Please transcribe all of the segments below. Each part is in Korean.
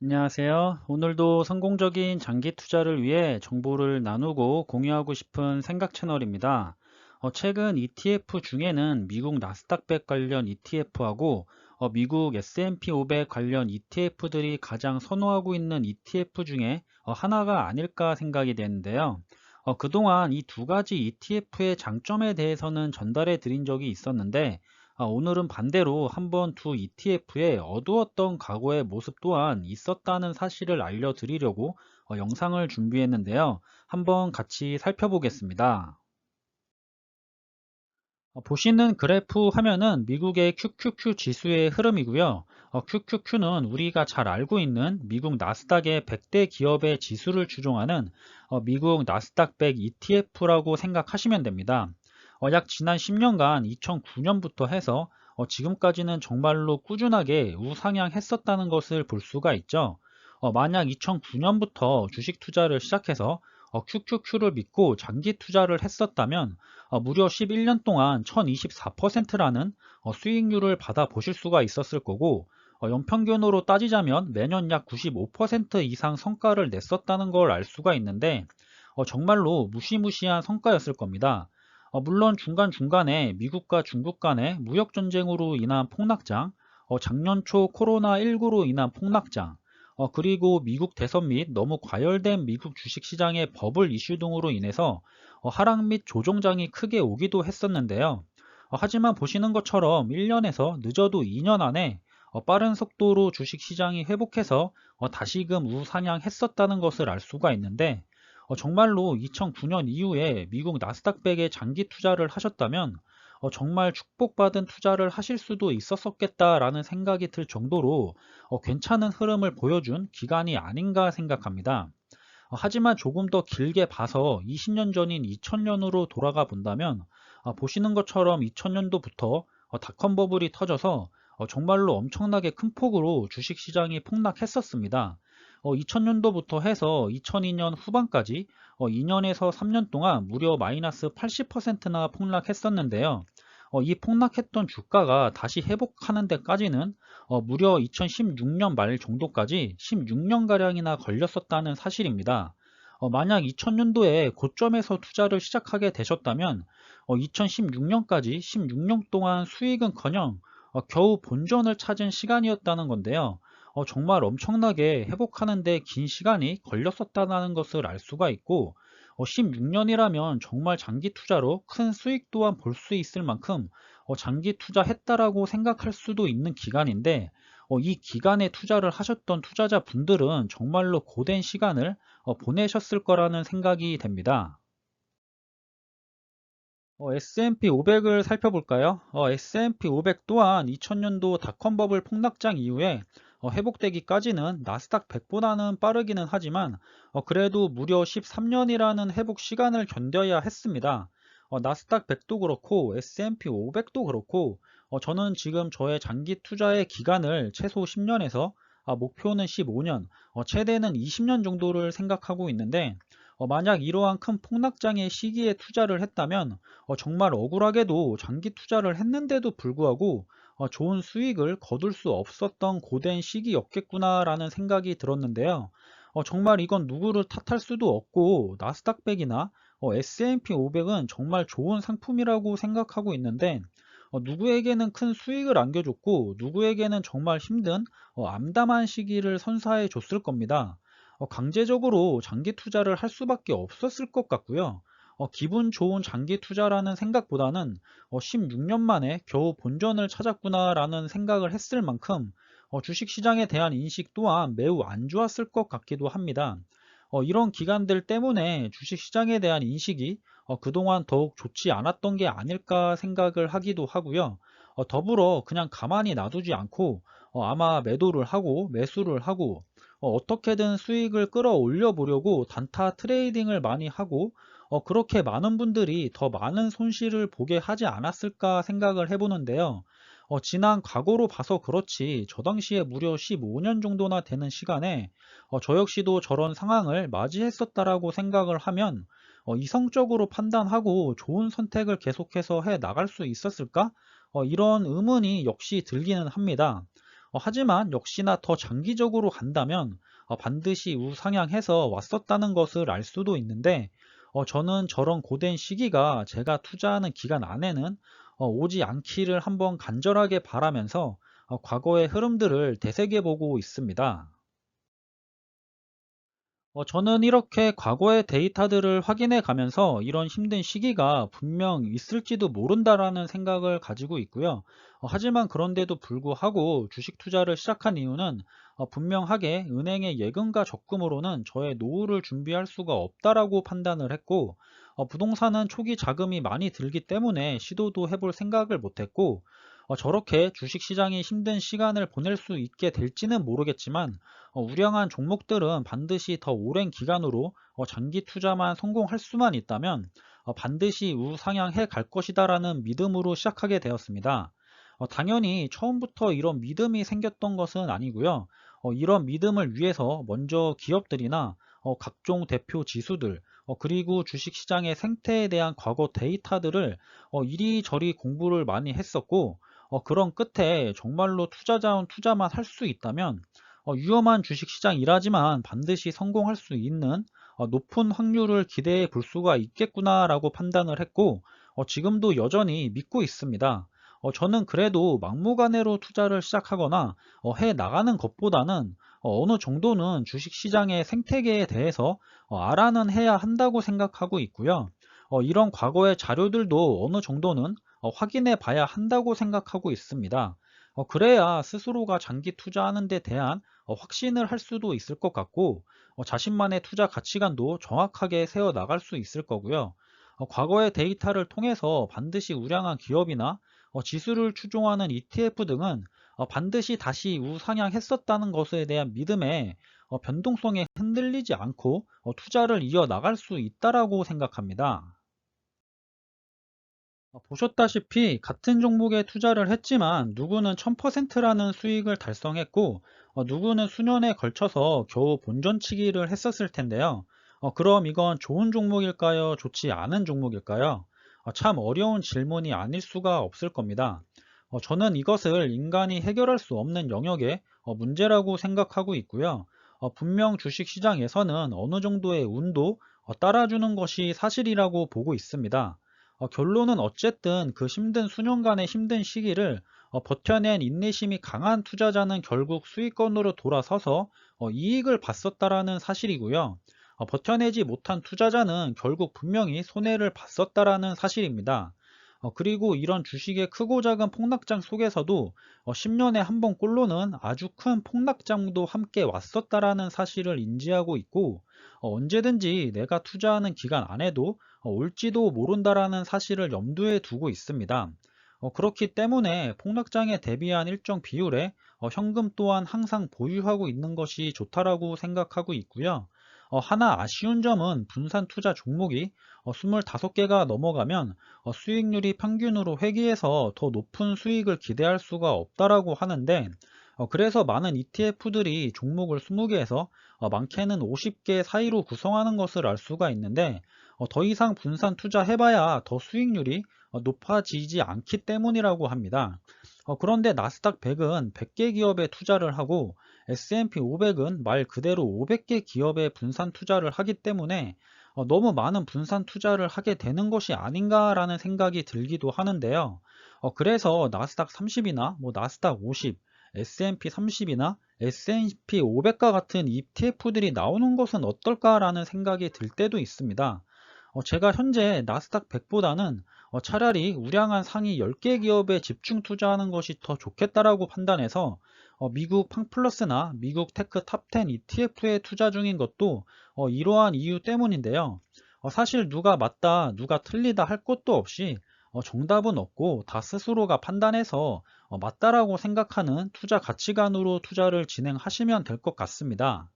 안녕하세요. 오늘도 성공적인 장기 투자를 위해 정보를 나누고 공유하고 싶은 생각 채널입니다. 최근 ETF 중에는 미국 나스닥 100 관련 ETF하고 미국 S&P 500 관련 ETF들이 가장 선호하고 있는 ETF 중에 하나가 아닐까 생각이 되는데요. 그동안 이 두 가지 ETF의 장점에 대해서는 전달해 드린 적이 있었는데 오늘은 반대로 한번 두 ETF의 어두웠던 과거의 모습 또한 있었다는 사실을 알려드리려고 영상을 준비했는데요. 한번 같이 살펴보겠습니다. 보시는 그래프 화면은 미국의 QQQ 지수의 흐름이고요. QQQ는 우리가 잘 알고 있는 미국 나스닥의 100대 기업의 지수를 추종하는 미국 나스닥 100 ETF라고 생각하시면 됩니다. 약 지난 10년간 2009년부터 해서 지금까지는 정말로 꾸준하게 우상향했었다는 것을 볼 수가 있죠. 만약 2009년부터 주식 투자를 시작해서 QQQ를 믿고 장기 투자를 했었다면 무려 11년 동안 1024%라는 수익률을 받아 보실 수가 있었을 거고, 연평균으로 따지자면 매년 약 95% 이상 성과를 냈었다는 걸 알 수가 있는데 정말로 무시무시한 성과였을 겁니다. 물론 중간중간에 미국과 중국 간의 무역 전쟁으로 인한 폭락장, 작년 초 코로나19로 인한 폭락장, 그리고 미국 대선 및 너무 과열된 미국 주식시장의 버블 이슈 등으로 인해서 하락 및 조정장이 크게 오기도 했었는데요. 하지만 보시는 것처럼 1년에서 늦어도 2년 안에 빠른 속도로 주식시장이 회복해서 다시금 우상향했었다는 것을 알 수가 있는데, 정말로 2009년 이후에 미국 나스닥 100에 장기 투자를 하셨다면 정말 축복받은 투자를 하실 수도 있었겠다라는 생각이 들 정도로 괜찮은 흐름을 보여준 기간이 아닌가 생각합니다. 하지만 조금 더 길게 봐서 20년 전인 2000년으로 돌아가 본다면 보시는 것처럼 2000년도부터 닷컴 버블이 터져서 정말로 엄청나게 큰 폭으로 주식시장이 폭락했었습니다. 2000년도부터 해서 2002년 후반까지 2년에서 3년 동안 무려 마이너스 80%나 폭락했었는데요. 이 폭락했던 주가가 다시 회복하는 데까지는 무려 2016년 말 정도까지 16년가량이나 걸렸었다는 사실입니다. 만약 2000년도에 고점에서 투자를 시작하게 되셨다면 2016년까지 16년 동안 수익은커녕 겨우 본전을 찾은 시간이었다는 건데요. 정말 엄청나게 회복하는 데 긴 시간이 걸렸었다는 것을 알 수가 있고, 16년이라면 정말 장기 투자로 큰 수익 또한 볼 수 있을 만큼 장기 투자했다라고 생각할 수도 있는 기간인데, 이 기간에 투자를 하셨던 투자자 분들은 정말로 고된 시간을 보내셨을 거라는 생각이 됩니다. S&P 500을 살펴볼까요? S&P 500 또한 2000년도 닷컴 버블 폭락장 이후에 회복되기까지는 나스닥 100보다는 빠르기는 하지만 그래도 무려 13년이라는 회복 시간을 견뎌야 했습니다. 나스닥 100도 그렇고 S&P 500도 그렇고 저는 지금 저의 장기 투자의 기간을 최소 10년에서 목표는 15년, 최대는 20년 정도를 생각하고 있는데, 만약 이러한 큰 폭락장의 시기에 투자를 했다면 정말 억울하게도 장기 투자를 했는데도 불구하고 좋은 수익을 거둘 수 없었던 고된 시기였겠구나라는 생각이 들었는데요. 정말 이건 누구를 탓할 수도 없고 나스닥 100이나 S&P 500은 정말 좋은 상품이라고 생각하고 있는데, 누구에게는 큰 수익을 안겨줬고 누구에게는 정말 힘든 암담한 시기를 선사해 줬을 겁니다. 강제적으로 장기 투자를 할 수밖에 없었을 것 같고요. 기분 좋은 장기 투자라는 생각보다는 16년 만에 겨우 본전을 찾았구나라는 생각을 했을 만큼 주식시장에 대한 인식 또한 매우 안 좋았을 것 같기도 합니다. 이런 기간들 때문에 주식시장에 대한 인식이 그동안 더욱 좋지 않았던 게 아닐까 생각을 하기도 하고요. 더불어 그냥 가만히 놔두지 않고 아마 매도를 하고 매수를 하고 어떻게든 수익을 끌어올려 보려고 단타 트레이딩을 많이 하고 그렇게 많은 분들이 더 많은 손실을 보게 하지 않았을까 생각을 해보는데요. 지난 과거로 봐서 그렇지 저 당시에 무려 15년 정도나 되는 시간에 저 역시도 저런 상황을 맞이했었다라고 생각을 하면 이성적으로 판단하고 좋은 선택을 계속해서 해 나갈 수 있었을까? 이런 의문이 역시 들기는 합니다. 하지만 역시나 더 장기적으로 간다면 반드시 우상향해서 왔었다는 것을 알 수도 있는데 저는 저런 고된 시기가 제가 투자하는 기간 안에는 오지 않기를 한번 간절하게 바라면서 과거의 흐름들을 되새겨보고 있습니다. 저는 이렇게 과거의 데이터들을 확인해 가면서 이런 힘든 시기가 분명 있을지도 모른다라는 생각을 가지고 있고요. 하지만 그런데도 불구하고 주식 투자를 시작한 이유는 분명하게 은행의 예금과 적금으로는 저의 노후를 준비할 수가 없다라고 판단을 했고, 부동산은 초기 자금이 많이 들기 때문에 시도도 해볼 생각을 못했고, 저렇게 주식 시장이 힘든 시간을 보낼 수 있게 될지는 모르겠지만 우량한 종목들은 반드시 더 오랜 기간으로 장기 투자만 성공할 수만 있다면 반드시 우상향해 갈 것이다라는 믿음으로 시작하게 되었습니다. 당연히 처음부터 이런 믿음이 생겼던 것은 아니고요. 이런 믿음을 위해서 먼저 기업들이나 각종 대표 지수들, 그리고 주식시장의 생태에 대한 과거 데이터들을 이리저리 공부를 많이 했었고, 그런 끝에 정말로 투자자원 투자만 할 수 있다면 위험한 주식시장이라지만 반드시 성공할 수 있는 높은 확률을 기대해 볼 수가 있겠구나라고 판단을 했고, 지금도 여전히 믿고 있습니다. 저는 그래도 막무가내로 투자를 시작하거나 해 나가는 것보다는 어느 정도는 주식시장의 생태계에 대해서 알아는 해야 한다고 생각하고 있고요. 이런 과거의 자료들도 어느 정도는 확인해 봐야 한다고 생각하고 있습니다. 그래야 스스로가 장기 투자하는 데 대한 확신을 할 수도 있을 것 같고, 자신만의 투자 가치관도 정확하게 세워 나갈 수 있을 거고요. 과거의 데이터를 통해서 반드시 우량한 기업이나 지수를 추종하는 ETF 등은 반드시 다시 우상향했었다는 것에 대한 믿음에 변동성에 흔들리지 않고 투자를 이어 나갈 수 있다라고 생각합니다. 보셨다시피 같은 종목에 투자를 했지만 누구는 1000%라는 수익을 달성했고 누구는 수년에 걸쳐서 겨우 본전치기를 했었을 텐데요. 그럼 이건 좋은 종목일까요? 좋지 않은 종목일까요? 참 어려운 질문이 아닐 수가 없을 겁니다. 저는 이것을 인간이 해결할 수 없는 영역의 문제라고 생각하고 있고요. 분명 주식시장에서는 어느 정도의 운도 따라주는 것이 사실이라고 보고 있습니다. 결론은 어쨌든 그 힘든 수년간의 힘든 시기를 버텨낸 인내심이 강한 투자자는 결국 수익권으로 돌아서서 이익을 봤었다라는 사실이고요. 버텨내지 못한 투자자는 결국 분명히 손해를 봤었다라는 사실입니다. 그리고 이런 주식의 크고 작은 폭락장 속에서도 10년에 한 번 꼴로는 아주 큰 폭락장도 함께 왔었다라는 사실을 인지하고 있고, 언제든지 내가 투자하는 기간 안에도 올지도 모른다라는 사실을 염두에 두고 있습니다. 그렇기 때문에 폭락장에 대비한 일정 비율의 현금 또한 항상 보유하고 있는 것이 좋다라고 생각하고 있고요. 하나 아쉬운 점은 분산 투자 종목이 25개가 넘어가면 수익률이 평균으로 회귀해서 더 높은 수익을 기대할 수가 없다라고 하는데, 그래서 많은 ETF들이 종목을 20개에서 많게는 50개 사이로 구성하는 것을 알 수가 있는데, 더 이상 분산 투자해봐야 더 수익률이 높아지지 않기 때문이라고 합니다. 그런데 나스닥 100은 100개 기업에 투자를 하고 S&P 500은 말 그대로 500개 기업에 분산 투자를 하기 때문에 너무 많은 분산 투자를 하게 되는 것이 아닌가라는 생각이 들기도 하는데요. 그래서 나스닥 30이나 뭐 나스닥 50, S&P 30이나 S&P 500과 같은 ETF들이 나오는 것은 어떨까라는 생각이 들 때도 있습니다. 제가 현재 나스닥 100보다는 차라리 우량한 상위 10개 기업에 집중 투자하는 것이 더 좋겠다라고 판단해서 미국 팡플러스나 미국 테크 탑10 ETF에 투자 중인 것도 이러한 이유 때문인데요. 사실 누가 맞다, 누가 틀리다 할 것도 없이 정답은 없고 다 스스로가 판단해서 맞다라고 생각하는 투자 가치관으로 투자를 진행하시면 될 것 같습니다.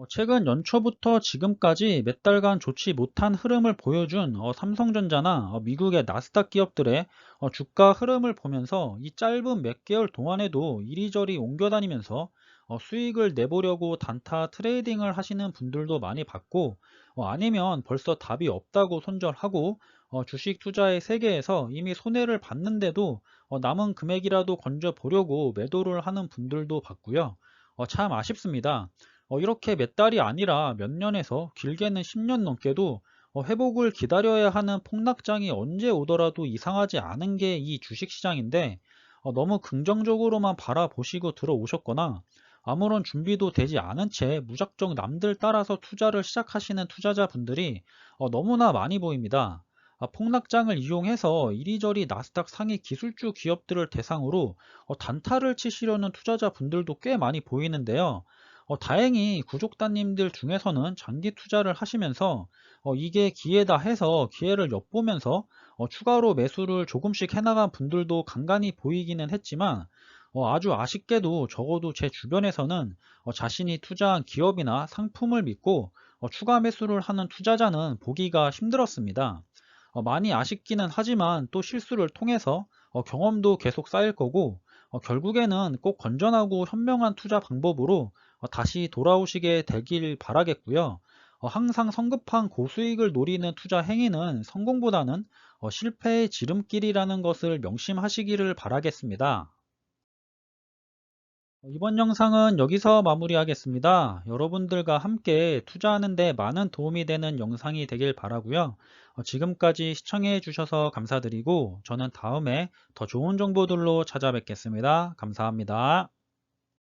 최근 연초부터 지금까지 몇 달간 좋지 못한 흐름을 보여준 삼성전자나 미국의 나스닥 기업들의 주가 흐름을 보면서 이 짧은 몇 개월 동안에도 이리저리 옮겨 다니면서 수익을 내보려고 단타 트레이딩을 하시는 분들도 많이 봤고, 아니면 벌써 답이 없다고 손절하고 주식 투자의 세계에서 이미 손해를 봤는데도 남은 금액이라도 건져 보려고 매도를 하는 분들도 봤고요. 참 아쉽습니다. 이렇게 몇 달이 아니라 몇 년에서 길게는 10년 넘게도 회복을 기다려야 하는 폭락장이 언제 오더라도 이상하지 않은 게 이 주식시장인데, 너무 긍정적으로만 바라보시고 들어오셨거나 아무런 준비도 되지 않은 채 무작정 남들 따라서 투자를 시작하시는 투자자분들이 너무나 많이 보입니다. 폭락장을 이용해서 이리저리 나스닥 상위 기술주 기업들을 대상으로 단타를 치시려는 투자자분들도 꽤 많이 보이는데요. 다행히 구족단님들 중에서는 장기 투자를 하시면서 이게 기회다 해서 기회를 엿보면서 추가로 매수를 조금씩 해나간 분들도 간간히 보이기는 했지만, 아주 아쉽게도 적어도 제 주변에서는 자신이 투자한 기업이나 상품을 믿고 추가 매수를 하는 투자자는 보기가 힘들었습니다. 많이 아쉽기는 하지만 또 실수를 통해서 경험도 계속 쌓일 거고, 결국에는 꼭 건전하고 현명한 투자 방법으로 다시 돌아오시게 되길 바라겠고요. 항상 성급한 고수익을 노리는 투자 행위는 성공보다는 실패의 지름길이라는 것을 명심하시기를 바라겠습니다. 이번 영상은 여기서 마무리하겠습니다. 여러분들과 함께 투자하는 데 많은 도움이 되는 영상이 되길 바라고요. 지금까지 시청해 주셔서 감사드리고 저는 다음에 더 좋은 정보들로 찾아뵙겠습니다. 감사합니다.